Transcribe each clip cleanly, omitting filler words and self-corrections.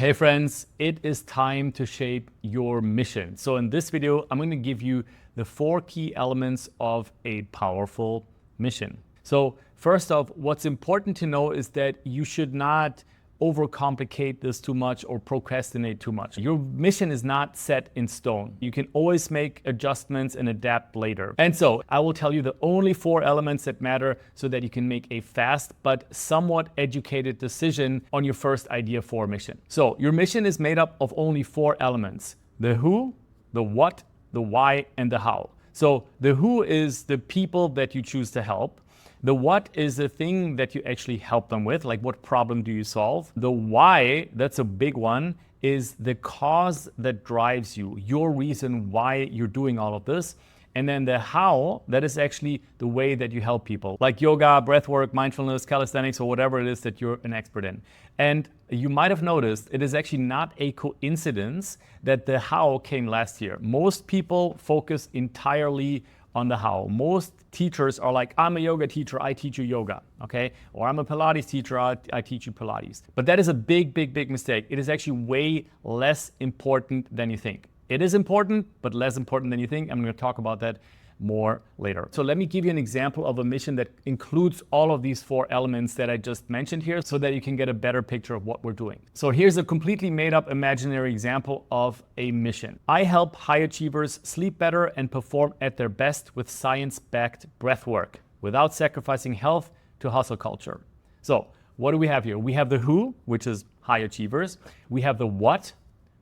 Hey friends, it is time to shape your mission. So in this video, I'm going to give you the 4 key elements of a powerful mission. So first off, what's important to know is that you should not overcomplicate this too much or procrastinate too much. Your mission is not set in stone. You can always make adjustments and adapt later. And so I will tell you the only 4 elements that matter so that you can make a fast but somewhat educated decision on your first idea for a mission. So your mission is made up of only 4 elements: the who, the what, the why, and the how. So the who is the people that you choose to help. The what is the thing that you actually help them with, like what problem do you solve? The why, that's a big one, is the cause that drives you, your reason why you're doing all of this. And then the how, that is actually the way that you help people, like yoga, breathwork, mindfulness, calisthenics, or whatever it is that you're an expert in. And you might have noticed it is actually not a coincidence that the how came last year. Most people focus entirely on the how. Most teachers are like, I'm a yoga teacher, I teach you yoga, okay? Or I'm a Pilates teacher, I teach you Pilates. But that is a big, big, big mistake. It is actually way less important than you think. It is important, but less important than you think. I'm going to talk about that more later. So let me give you an example of a mission that includes all of these 4 elements that I just mentioned here so that you can get a better picture of what we're doing. So here's a completely made up imaginary example of a mission. I help high achievers sleep better and perform at their best with science-backed breath work without sacrificing health to hustle culture. So what do we have here? We have the who, which is high achievers. We have the what,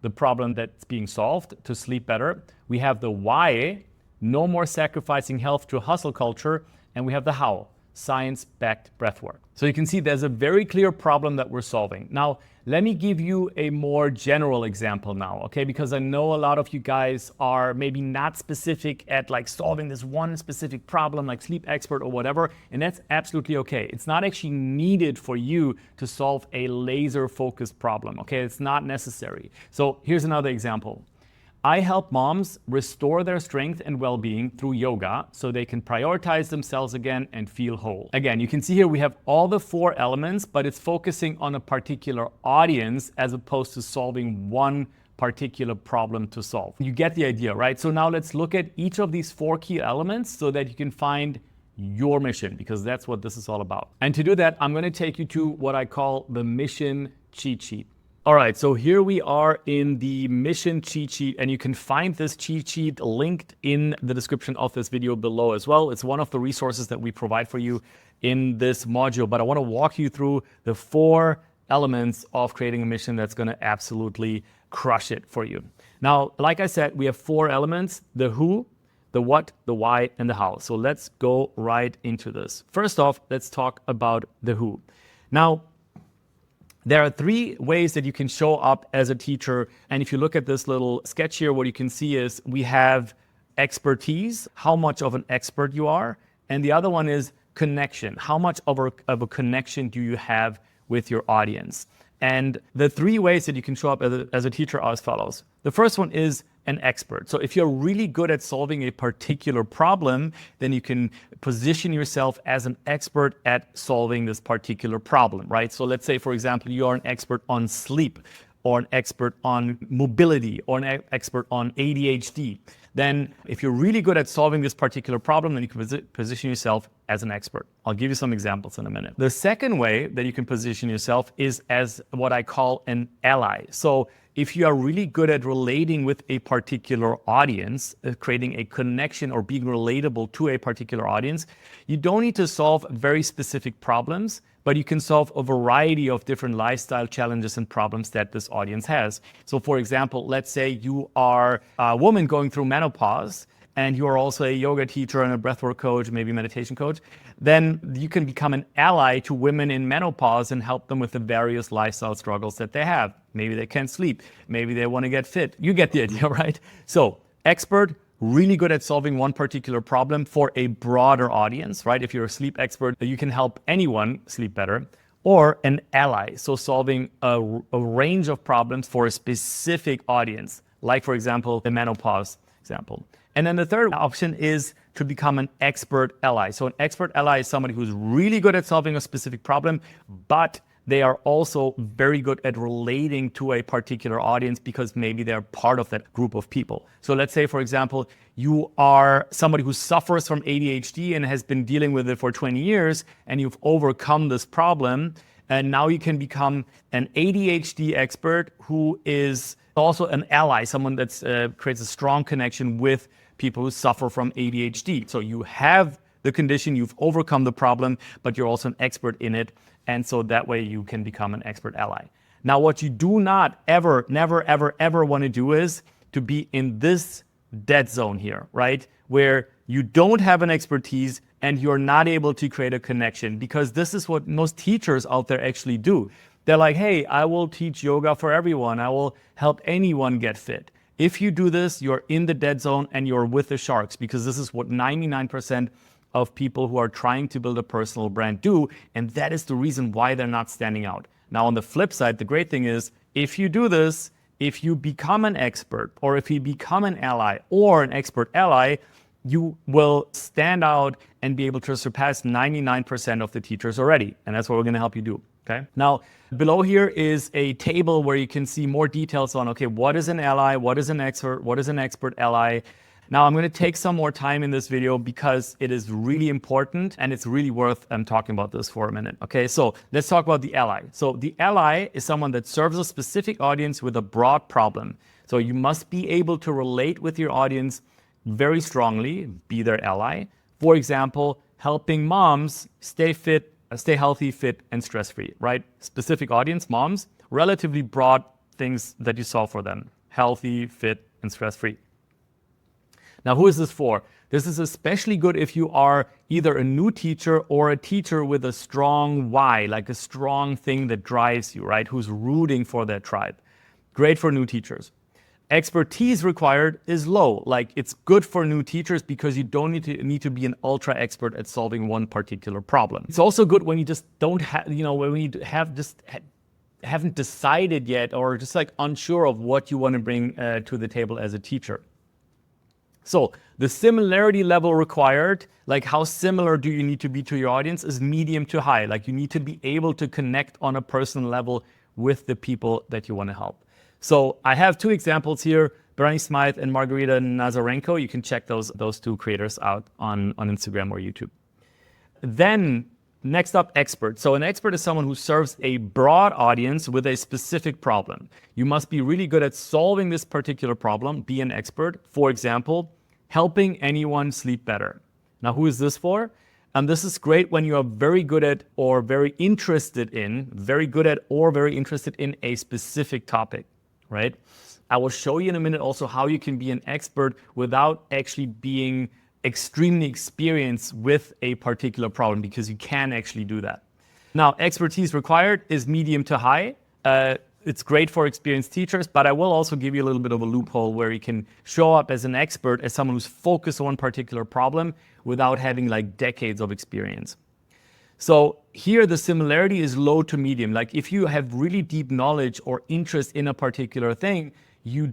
the problem that's being solved to sleep better. We have the why, no more sacrificing health to hustle culture. And we have the how, science-backed breathwork. So you can see there's a very clear problem that we're solving. Now, let me give you a more general example now, okay? Because I know a lot of you guys are maybe not specific at like solving this one specific problem, like sleep expert or whatever, and that's absolutely okay. It's not actually needed for you to solve a laser-focused problem, okay? It's not necessary. So here's another example. I help moms restore their strength and well-being through yoga so they can prioritize themselves again and feel whole. Again, you can see here we have all the 4 elements, but it's focusing on a particular audience as opposed to solving one particular problem to solve. You get the idea, right? So now let's look at each of these 4 key elements so that you can find your mission, because that's what this is all about. And to do that, I'm going to take you to what I call the mission cheat sheet. All right, so here we are in the mission cheat sheet, and you can find this cheat sheet linked in the description of this video below as well. It's one of the resources that we provide for you in this module, but I want to walk you through the 4 elements of creating a mission that's going to absolutely crush it for you. Now, like I said, we have 4 elements: the who, the what, the why, and the how. So let's go right into this. First off, let's talk about the who. Now, there are 3 ways that you can show up as a teacher. And if you look at this little sketch here, what you can see is we have expertise, how much of an expert you are. And the other one is connection. How much of a connection do you have with your audience? And the 3 ways that you can show up as a teacher are as follows. The first one is an expert. So if you're really good at solving a particular problem, then you can position yourself as an expert at solving this particular problem, right? So let's say, for example, you are an expert on sleep, or an expert on mobility, or an expert on ADHD. Then if you're really good at solving this particular problem, then you can position yourself as an expert. I'll give you some examples in a minute. The second way that you can position yourself is as what I call an ally. So if you are really good at relating with a particular audience, creating a connection or being relatable to a particular audience, you don't need to solve very specific problems, but you can solve a variety of different lifestyle challenges and problems that this audience has. So for example, let's say you are a woman going through menopause, and you are also a yoga teacher and a breathwork coach, maybe meditation coach, then you can become an ally to women in menopause and help them with the various lifestyle struggles that they have. Maybe they can't sleep. Maybe they want to get fit. You get the idea, right? So expert, really good at solving one particular problem for a broader audience, right? If you're a sleep expert, you can help anyone sleep better. Or an ally, so solving a range of problems for a specific audience, like, for example, the menopause example. And then the third option is to become an expert ally. So an expert ally is somebody who's really good at solving a specific problem, but they are also very good at relating to a particular audience because maybe they're part of that group of people. So let's say, for example, you are somebody who suffers from ADHD and has been dealing with it for 20 years, and you've overcome this problem. And now you can become an ADHD expert who is also an ally, someone that creates a strong connection with people who suffer from ADHD. So you have the condition, you've overcome the problem, but you're also an expert in it. And so that way you can become an expert ally. Now, what you do not ever, never, ever, ever want to do is to be in this dead zone here, right? Where you don't have an expertise and you're not able to create a connection, because this is what most teachers out there actually do. They're like, hey, I will teach yoga for everyone. I will help anyone get fit. If you do this, you're in the dead zone and you're with the sharks, because this is what 99% of people who are trying to build a personal brand do. And that is the reason why they're not standing out. Now, on the flip side, the great thing is if you do this, if you become an expert, or if you become an ally or an expert ally, you will stand out and be able to surpass 99% of the teachers already. And that's what we're going to help you do. Okay. Now, below here is a table where you can see more details on, okay, what is an ally? What is an expert? What is an expert ally? Now, I'm going to take some more time in this video because it is really important and it's really worth talking about this for a minute. Okay, so let's talk about the ally. So the ally is someone that serves a specific audience with a broad problem. So you must be able to relate with your audience very strongly, be their ally. For example, helping moms stay fit, stay healthy, fit, and stress-free, right? Specific audience, moms, relatively broad things that you solve for them. Healthy, fit, and stress-free. Now, who is this for? This is especially good if you are either a new teacher or a teacher with a strong why, like a strong thing that drives you, right? Who's rooting for their tribe. Great for new teachers. Expertise required is low. Like, it's good for new teachers because you don't need to be an ultra expert at solving one particular problem. It's also good when you just don't have, when you haven't decided yet, or just like unsure of what you want to bring to the table as a teacher. So the similarity level required, like how similar do you need to be to your audience, is medium to high. Like, you need to be able to connect on a personal level with the people that you want to help. So I have two examples here, Bernie Smythe and Margarita Nazarenko. You can check those two creators out on Instagram or YouTube. Then next up, expert. So an expert is someone who serves a broad audience with a specific problem. You must be really good at solving this particular problem, be an expert. For example, helping anyone sleep better. Now, who is this for? This is great when you are very good at or very interested in a specific topic, right? I will show you in a minute also how you can be an expert without actually being extremely experienced with a particular problem, because you can actually do that. Now, expertise required is medium to high. It's great for experienced teachers, but I will also give you a little bit of a loophole where you can show up as an expert, as someone who's focused on one particular problem without having like decades of experience. So here the similarity is low to medium. Like, if you have really deep knowledge or interest in a particular thing, you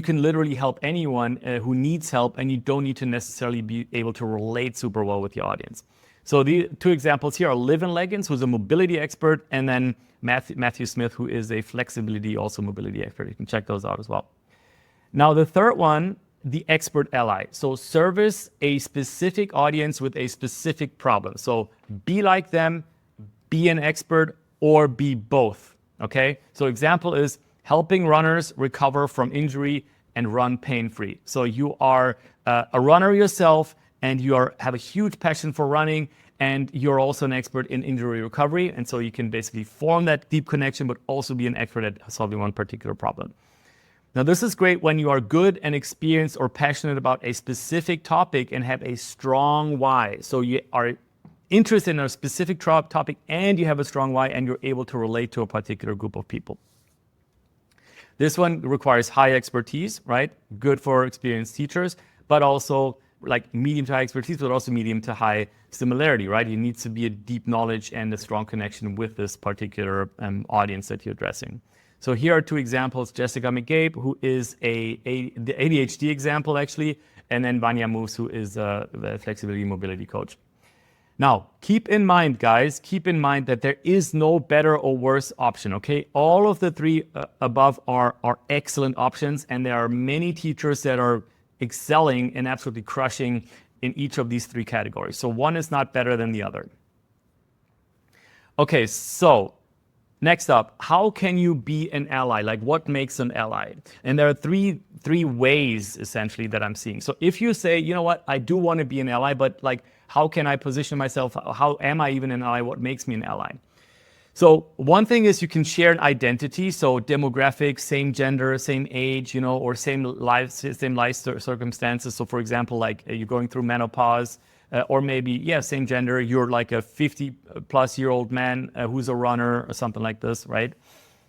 can literally help anyone who needs help, and you don't need to necessarily be able to relate super well with your audience. So the two examples here are Livin Leggins, who's a mobility expert, and then Matthew Smith, who is a flexibility, also mobility expert. You can check those out as well. Now, the third one, the expert ally. So service a specific audience with a specific problem. So be like them, be an expert, or be both, okay? So example is helping runners recover from injury and run pain-free. So you are a runner yourself, and you have a huge passion for running, and you're also an expert in injury recovery. And so you can basically form that deep connection, but also be an expert at solving one particular problem. Now, this is great when you are good and experienced or passionate about a specific topic and have a strong why. So you are interested in a specific topic and you have a strong why, and you're able to relate to a particular group of people. This one requires high expertise, right? Good for experienced teachers, but also like medium to high expertise, but also medium to high similarity, right? You need to be a deep knowledge and a strong connection with this particular audience that you're addressing. So here are two examples: Jessica McGabe, who is the ADHD example actually, and then Vanya Moose, who is the flexibility mobility coach. Now, keep in mind, guys, keep in mind that there is no better or worse option, okay? All of the three above are excellent options, and there are many teachers that are excelling and absolutely crushing in each of these three categories. So one is not better than the other. Okay, so next up, how can you be an ally? Like, what makes an ally? And there are three ways, essentially, that I'm seeing. So if you say, you know what, I do want to be an ally, but like, how can I position myself? How am I even an ally? What makes me an ally? So one thing is you can share an identity. So demographics, same gender, same age, you know, or same life circumstances. So for example, like you're going through menopause, or maybe, same gender, you're like a 50-plus-year-old man who's a runner or something like this, right?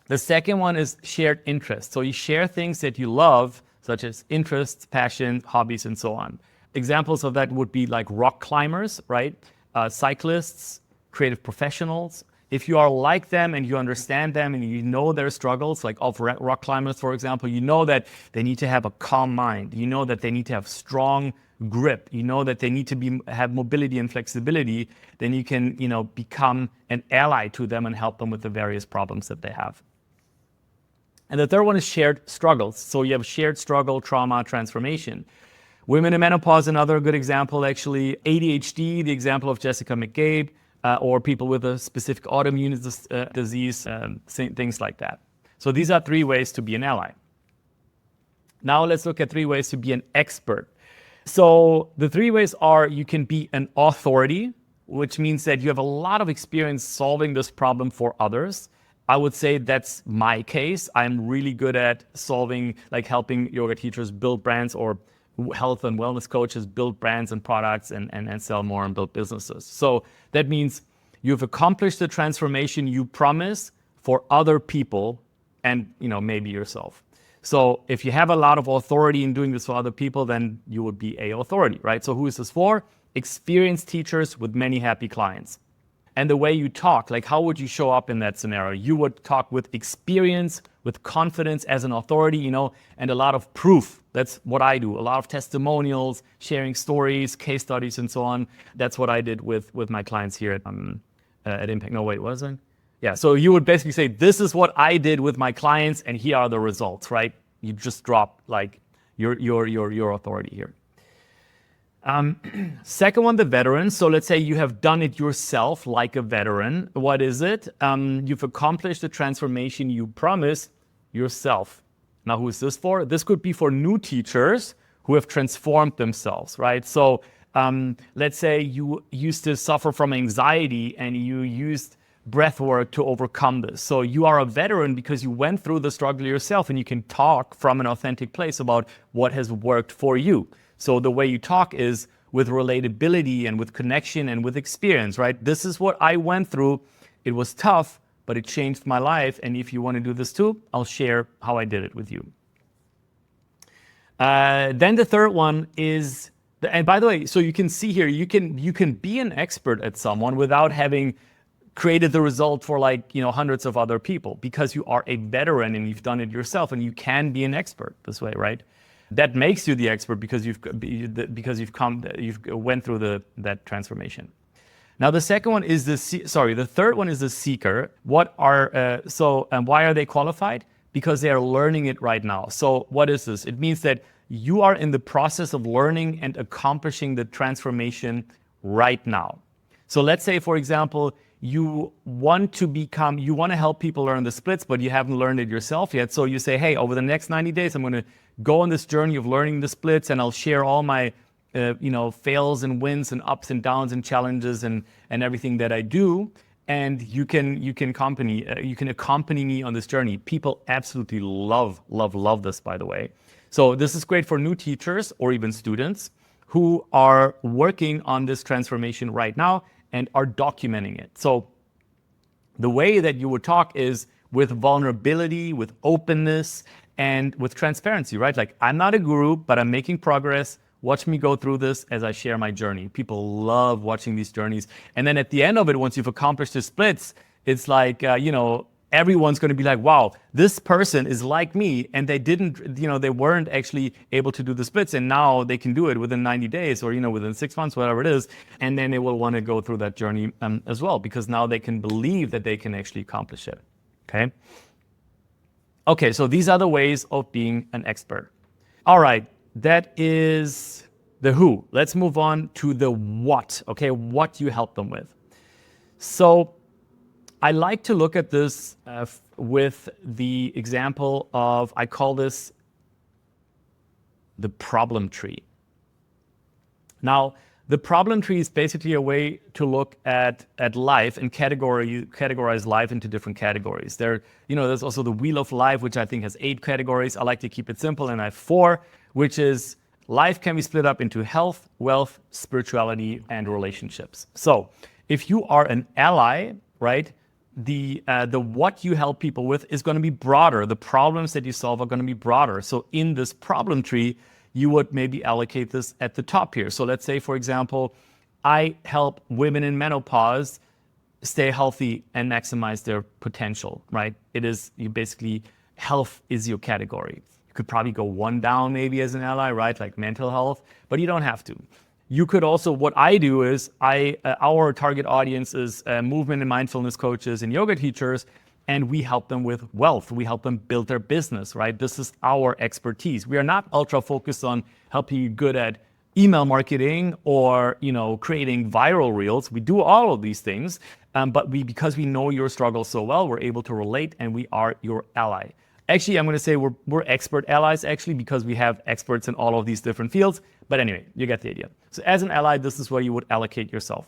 The second one is shared interests. So you share things that you love, such as interests, passion, hobbies, and so on. Examples of that would be like rock climbers, right? Cyclists, creative professionals. If you are like them and you understand them and you know their struggles, like of rock climbers, for example, you know that they need to have a calm mind. You know that they need to have strong grip. You know that they need to have mobility and flexibility. Then you can, become an ally to them and help them with the various problems that they have. And the third one is shared struggles. So you have shared struggle, trauma, transformation. Women in menopause, another good example, actually. ADHD, the example of Jessica McCabe, or people with a specific autoimmune disease, things like that. So these are three ways to be an ally. Now let's look at three ways to be an expert. So the three ways are: you can be an authority, which means that you have a lot of experience solving this problem for others. I would say that's my case. I'm really good at helping yoga teachers build brands, or health and wellness coaches build brands and products and sell more and build businesses. So that means you've accomplished the transformation you promise for other people and maybe yourself. So if you have a lot of authority in doing this for other people, then you would be an authority, right? So who is this for? Experienced teachers with many happy clients. And the way you talk, like how would you show up in that scenario? You would talk with experience, with confidence as an authority, and a lot of proof. That's what I do. A lot of testimonials, sharing stories, case studies, and so on. That's what I did with my clients here at Impact. No, wait, was it? Yeah, so you would basically say, this is what I did with my clients, and here are the results, right? You just drop like your authority here. Second one, the veteran. So let's say you have done it yourself like a veteran. What is it? You've accomplished the transformation you promised yourself. Now, who is this for? This could be for new teachers who have transformed themselves, right? So let's say you used to suffer from anxiety and you used breath work to overcome this. So you are a veteran because you went through the struggle yourself, and you can talk from an authentic place about what has worked for you. So the way you talk is with relatability and with connection and with experience, right? This is what I went through. It was tough, but it changed my life. And if you want to do this too, I'll share how I did it with you. Then the third one is, and by the way, so you can see here, you can be an expert at someone without having created the result for hundreds of other people, because you are a veteran and you've done it yourself, and you can be an expert this way, right? That makes you the expert because you've went through that transformation. Now the second one is the third one is the seeker. Why are they qualified? Because they are learning it right now. So what is this? It means that you are in the process of learning and accomplishing the transformation right now. So let's say, for example, you want to help people learn the splits, but you haven't learned it yourself yet. So you say, hey, over the next 90 days, I'm going to go on this journey of learning the splits, and I'll share all my fails and wins and ups and downs and challenges and everything that I do. And you can accompany me on this journey. People absolutely love this, by the way. So this is great for new teachers or even students who are working on this transformation right now and are documenting it. So the way that you would talk is with vulnerability, with openness, and with transparency, right? Like, I'm not a guru, but I'm making progress. Watch me go through this as I share my journey. People love watching these journeys. And then at the end of it, once you've accomplished the splits, it's like, everyone's going to be like, wow, this person is like me, and they didn't, they weren't actually able to do the splits, and now they can do it within 90 days or, within 6 months, whatever it is. And then they will want to go through that journey as well, because now they can believe that they can actually accomplish it. Okay. Okay, so these are the ways of being an expert. All right, that is the who. Let's move on to the what. Okay, what you help them with. So I like to look at this with the example of, I call this the problem tree. Now, the problem tree is basically a way to look at life and categorize life into different categories. There's also the wheel of life, which I think has 8 categories. I like to keep it simple, and I have 4, which is life can be split up into health, wealth, spirituality, and relationships. So if you are an ally, right, the what you help people with is going to be broader. The problems that you solve are going to be broader. So in this problem tree, you would maybe allocate this at the top here. So let's say, for example, I help women in menopause stay healthy and maximize their potential, right? Health is your category. You could probably go one down maybe as an ally, right? Like mental health, but you don't have to. You could also, what I do is our target audience is movement and mindfulness coaches and yoga teachers, and we help them with wealth. We help them build their business, right? This is our expertise. We are not ultra focused on helping you good at email marketing or, creating viral reels. We do all of these things, but because we know your struggle so well, we're able to relate, and we are your ally. Actually, I'm going to say we're expert allies, actually, because we have experts in all of these different fields. But anyway, you get the idea. So as an ally, this is where you would allocate yourself.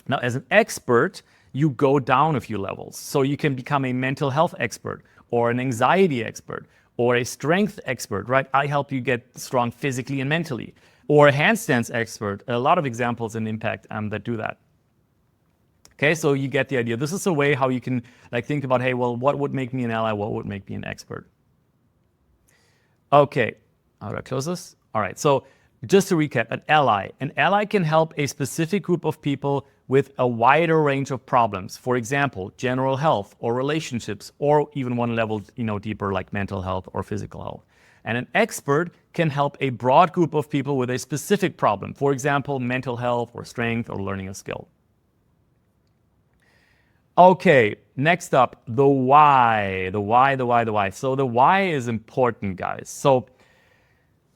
Now, as an expert, you go down a few levels. So you can become a mental health expert or an anxiety expert or a strength expert, right? I help you get strong physically and mentally. Or a handstands expert. A lot of examples in Impact that do that. Okay, so you get the idea. This is a way how you can think about, hey, well, what would make me an ally? What would make me an expert? Okay, how do I close this? All right, so just to recap, an ally can help a specific group of people with a wider range of problems. For example, general health or relationships, or even one level deeper like mental health or physical health. And an expert can help a broad group of people with a specific problem. For example, mental health or strength or learning a skill. Okay, next up, the why. The why. So the why is important, guys. So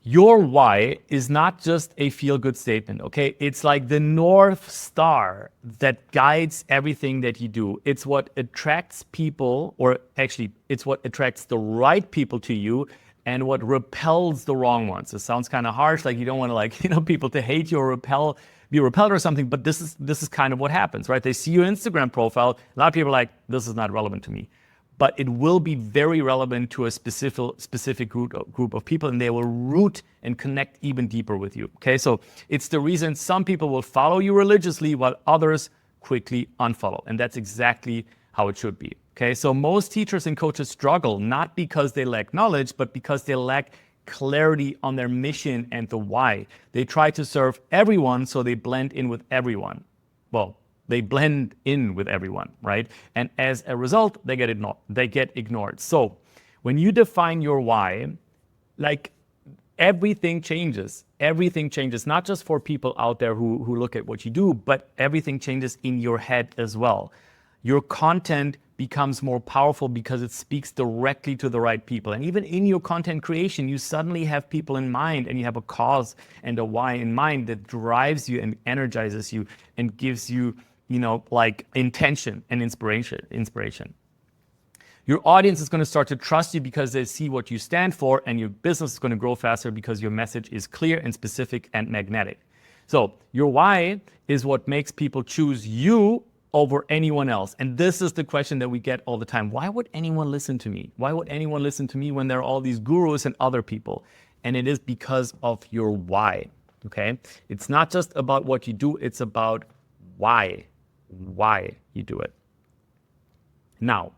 your why is not just a feel-good statement, okay? It's like the North Star that guides everything that you do. It's what attracts people, or actually, it's what attracts the right people to you and what repels the wrong ones. It sounds kind of harsh, like you don't want to people to hate you or be repelled or something, but this is kind of what happens, right? They see your Instagram profile, a lot of people are like, this is not relevant to me. But it will be very relevant to a specific group of people, and they will root and connect even deeper with you. Okay, so it's the reason some people will follow you religiously while others quickly unfollow, and that's exactly how it should be. Okay, so most teachers and coaches struggle not because they lack knowledge, but because they lack clarity on their mission and the why. They try to serve everyone, so they blend in with everyone. Well, they blend in with everyone, right? And as a result, they get ignored. So when you define your why, everything changes. Everything changes, not just for people out there who look at what you do, but everything changes in your head as well. Your content becomes more powerful because it speaks directly to the right people. And even in your content creation, you suddenly have people in mind, and you have a cause and a why in mind that drives you and energizes you and gives you intention and inspiration. Your audience is going to start to trust you because they see what you stand for, and your business is going to grow faster because your message is clear and specific and magnetic. So your why is what makes people choose you over anyone else. And this is the question that we get all the time. Why would anyone listen to me? Why would anyone listen to me when there are all these gurus and other people? And it is because of your why, okay? It's not just about what you do, it's about why you do it. Now,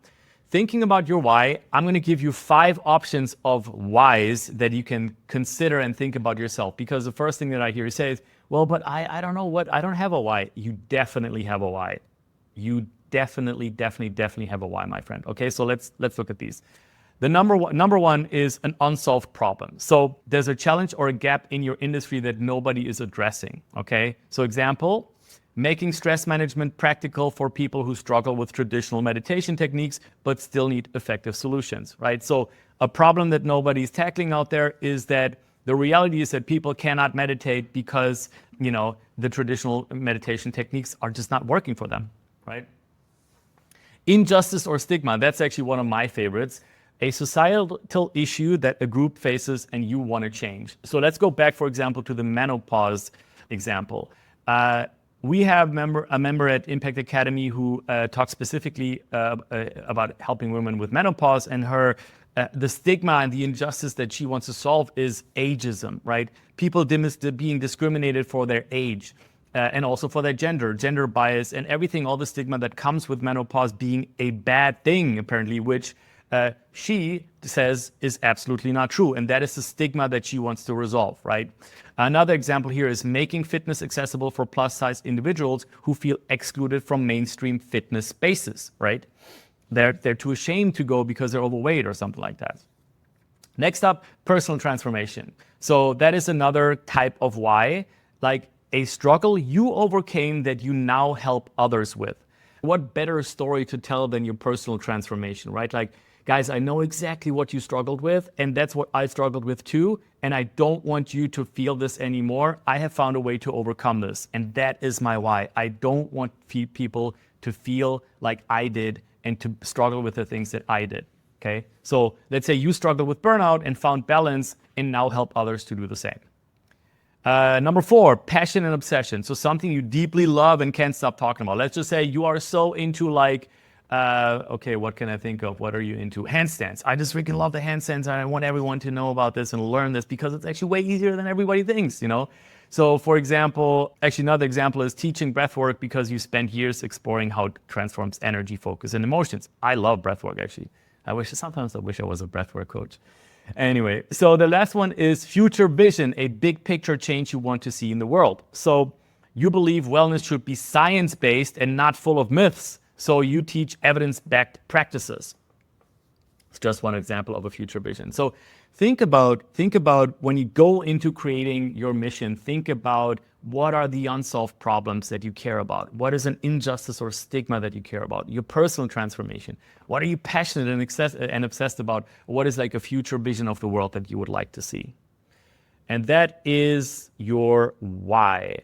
thinking about your why, I'm going to give you 5 options of whys that you can consider and think about yourself. Because the first thing that I hear you say is, well, but I don't know I don't have a why. You definitely have a why. You definitely have a why, my friend. Okay, so let's look at these. The number one is an unsolved problem. So there's a challenge or a gap in your industry that nobody is addressing. Okay, so example, making stress management practical for people who struggle with traditional meditation techniques but still need effective solutions, right? So a problem that nobody's tackling out there is that the reality is that people cannot meditate because, the traditional meditation techniques are just not working for them, right? Injustice or stigma, that's actually one of my favorites. A societal issue that a group faces and you want to change. So let's go back, for example, to the menopause example. We have a member at Impact Academy who talks specifically about helping women with menopause, and the stigma and the injustice that she wants to solve is ageism, right? People being discriminated for their age and also for their gender bias and everything, all the stigma that comes with menopause being a bad thing, apparently, which she says is absolutely not true. And that is the stigma that she wants to resolve, right? Another example here is making fitness accessible for plus-size individuals who feel excluded from mainstream fitness spaces, right? They're too ashamed to go because they're overweight or something like that. Next up, personal transformation. So that is another type of why, like a struggle you overcame that you now help others with. What better story to tell than your personal transformation, right? Like, guys, I know exactly what you struggled with, and that's what I struggled with too, and I don't want you to feel this anymore. I have found a way to overcome this, and that is my why. I don't want people to feel like I did and to struggle with the things that I did, okay? So let's say you struggled with burnout and found balance and now help others to do the same. Number 4, passion and obsession. So something you deeply love and can't stop talking about. Let's just say you are so into okay, what can I think of? What are you into? Handstands. I just freaking love the handstands and I want everyone to know about this and learn this because it's actually way easier than everybody thinks, So for example, actually another example is teaching breathwork because you spent years exploring how it transforms energy, focus, and emotions. I love breathwork actually. Sometimes I wish I was a breathwork coach. Anyway, so the last one is future vision, a big picture change you want to see in the world. So you believe wellness should be science-based and not full of myths. So you teach evidence-backed practices. It's just one example of a future vision. So think about when you go into creating your mission, think about what are the unsolved problems that you care about? What is an injustice or stigma that you care about? Your personal transformation. What are you passionate and obsessed about? What is like a future vision of the world that you would like to see? And that is your why.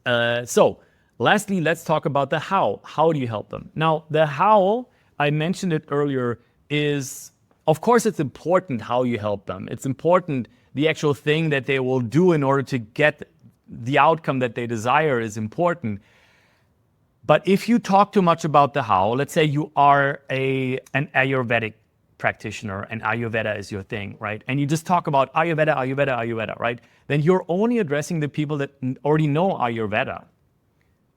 So lastly, let's talk about the how. How do you help them? Now, the how, I mentioned it earlier, is, of course, it's important how you help them. It's important the actual thing that they will do in order to get the outcome that they desire is important. But if you talk too much about the how, let's say you are an Ayurvedic practitioner and Ayurveda is your thing, right? And you just talk about Ayurveda, right? Then you're only addressing the people that already know Ayurveda.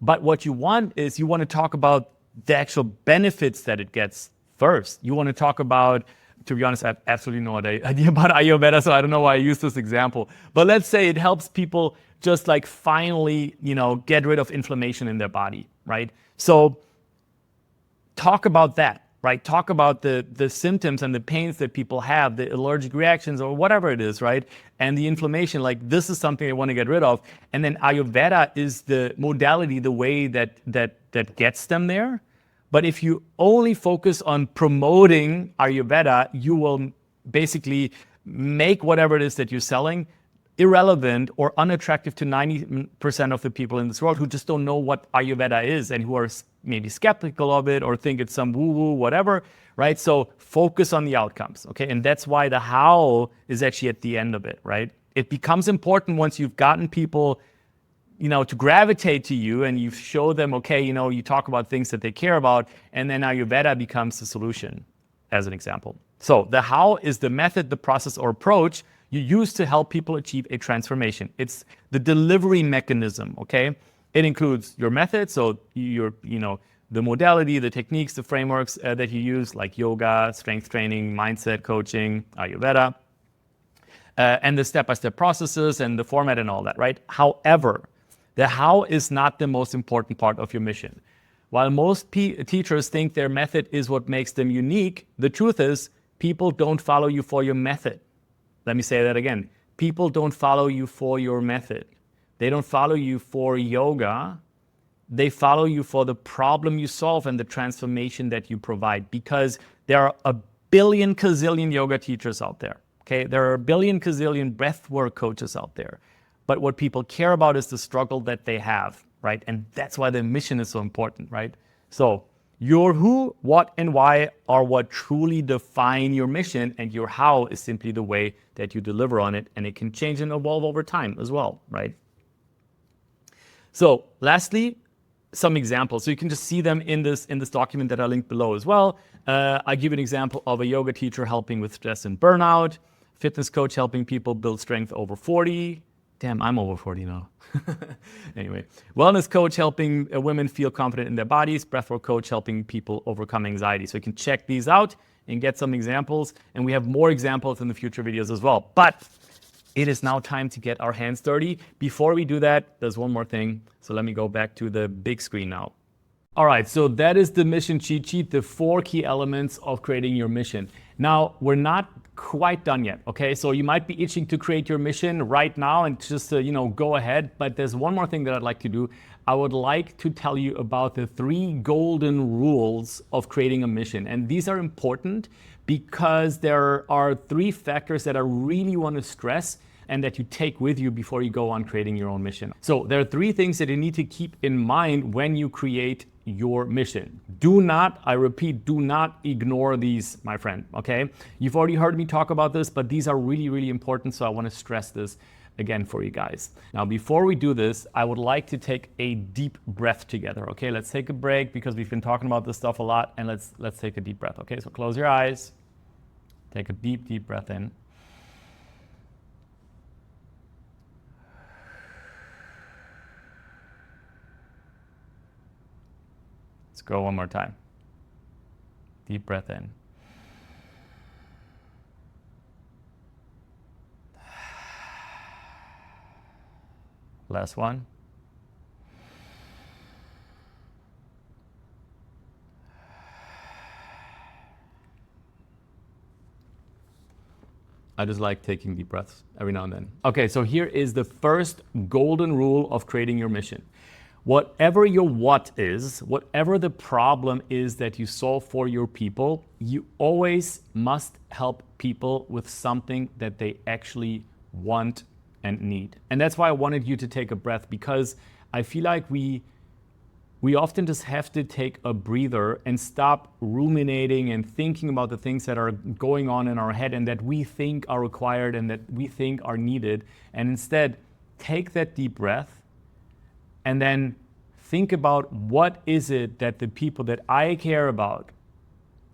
But what you want is you want to talk about the actual benefits that it gets first. You want to talk about, to be honest, I have absolutely no idea about Ayurveda, so I don't know why I use this example. But let's say it helps people just like finally, get rid of inflammation in their body, right? So talk about that, right? Talk about the symptoms and the pains that people have, the allergic reactions or whatever it is, right? And the inflammation, like this is something they want to get rid of. And then Ayurveda is the modality, the way that gets them there. But if you only focus on promoting Ayurveda, you will basically make whatever it is that you're selling irrelevant or unattractive to 90% of the people in this world who just don't know what Ayurveda is and who are maybe skeptical of it or think it's some woo-woo, whatever, right? So focus on the outcomes, okay? And that's why the how is actually at the end of it, right? It becomes important once you've gotten people to gravitate to you and you show them, okay, you talk about things that they care about, and then Ayurveda becomes the solution, as an example. So the how is the method, the process, or approach you use to help people achieve a transformation. It's the delivery mechanism, okay? It includes your method, so the modality, the techniques, the frameworks that you use, like yoga, strength training, mindset coaching, Ayurveda, and the step-by-step processes and the format and all that, right? However, the how is not the most important part of your mission. While most teachers think their method is what makes them unique, the truth is people don't follow you for your method. Let me say that again. People don't follow you for your method. They don't follow you for yoga. They follow you for the problem you solve and the transformation that you provide, because there are a billion gazillion yoga teachers out there. Okay, there are a billion gazillion breathwork coaches out there. But what people care about is the struggle that they have, right? And that's why the mission is so important, right? So your who, what, and why are what truly define your mission, and your how is simply the way that you deliver on it, and it can change and evolve over time as well, right? So lastly, some examples. So you can just see them in this document that I linked below as well. I give an example of a yoga teacher helping with stress and burnout, fitness coach helping people build strength over 40. Damn, I'm over 40 now. Anyway, wellness coach helping women feel confident in their bodies, breathwork coach helping people overcome anxiety. So you can check these out and get some examples. And we have more examples in the future videos as well. But it is now time to get our hands dirty. Before we do that, there's one more thing. So let me go back to the big screen now. All right, so that is the mission cheat sheet, the 4 key elements of creating your mission. Now, we're not quite done yet, okay? So you might be itching to create your mission right now and just, go ahead. But there's one more thing that I'd like to do. I would like to tell you about the 3 golden rules of creating a mission. And these are important because there are 3 factors that I really want to stress and that you take with you before you go on creating your own mission. So there are 3 things that you need to keep in mind when you create your mission. Do not, I repeat, do not ignore these, my friend, okay? You've already heard me talk about this, but these are really, really important, so I want to stress this again for you guys. Now, before we do this, I would like to take a deep breath together, okay? Let's take a break because we've been talking about this stuff a lot, and let's take a deep breath, okay? So close your eyes, take a deep, deep breath in. Let's go one more time. Deep breath in. Last one. I just like taking deep breaths every now and then. Okay, so here is the first golden rule of creating your mission. Whatever your what is, whatever the problem is that you solve for your people, you always must help people with something that they actually want and need. And that's why I wanted you to take a breath, because I feel like we often just have to take a breather and stop ruminating and thinking about the things that are going on in our head and that we think are required and that we think are needed. And instead, take that deep breath and then think about what is it that the people that I care about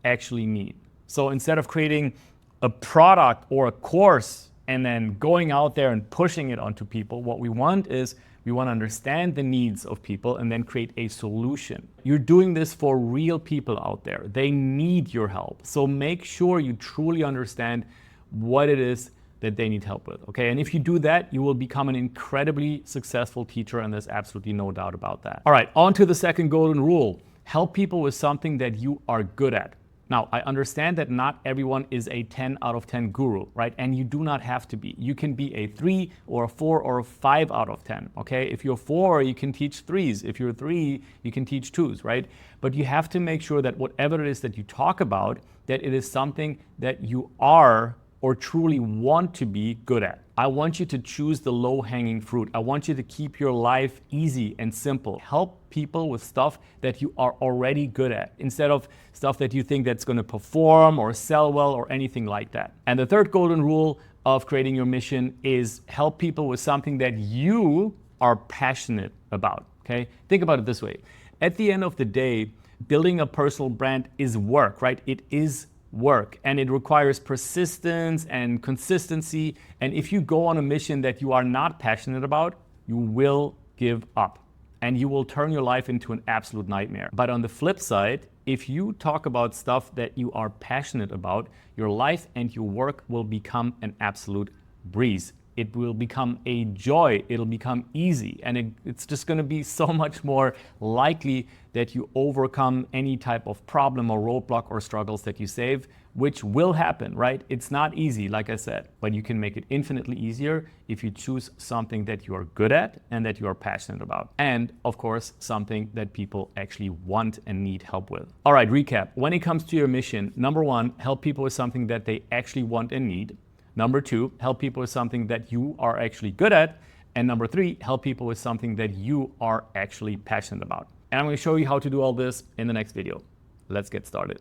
actually need. So instead of creating a product or a course and then going out there and pushing it onto people, what we want is we want to understand the needs of people and then create a solution. You're doing this for real people out there. They need your help. So make sure you truly understand what it is that they need help with, okay? And if you do that, you will become an incredibly successful teacher, and there's absolutely no doubt about that. All right, on to the second golden rule. Help people with something that you are good at. Now, I understand that not everyone is a 10 out of 10 guru, right? And you do not have to be. You can be a 3 or a 4 or a 5 out of 10, okay? If you're 4, you can teach 3s. If you're 3, you can teach 2s, right? But you have to make sure that whatever it is that you talk about, that it is something that you are or truly want to be good at. I want you to choose the low-hanging fruit. I want you to keep your life easy and simple. Help people with stuff that you are already good at, instead of stuff that you think that's gonna perform or sell well or anything like that. And the third golden rule of creating your mission is help people with something that you are passionate about, okay? Think about it this way. At the end of the day, building a personal brand is work, right? It is work, and it requires persistence and consistency. And if you go on a mission that you are not passionate about, you will give up and you will turn your life into an absolute nightmare. But on the flip side, if you talk about stuff that you are passionate about, your life and your work will become an absolute breeze. it will become a joy, it'll become easy, and it's just going to be so much more likely that you overcome any type of problem or roadblock or struggles that you save, which will happen, right? It's not easy, like I said, but you can make it infinitely easier if you choose something that you are good at and that you are passionate about. And of course, something that people actually want and need help with. All right, recap. When it comes to your mission, number one, help people with something that they actually want and need. Number two, help people with something that you are actually good at. And number three, help people with something that you are actually passionate about. And I'm going to show you how to do all this in the next video. Let's get started.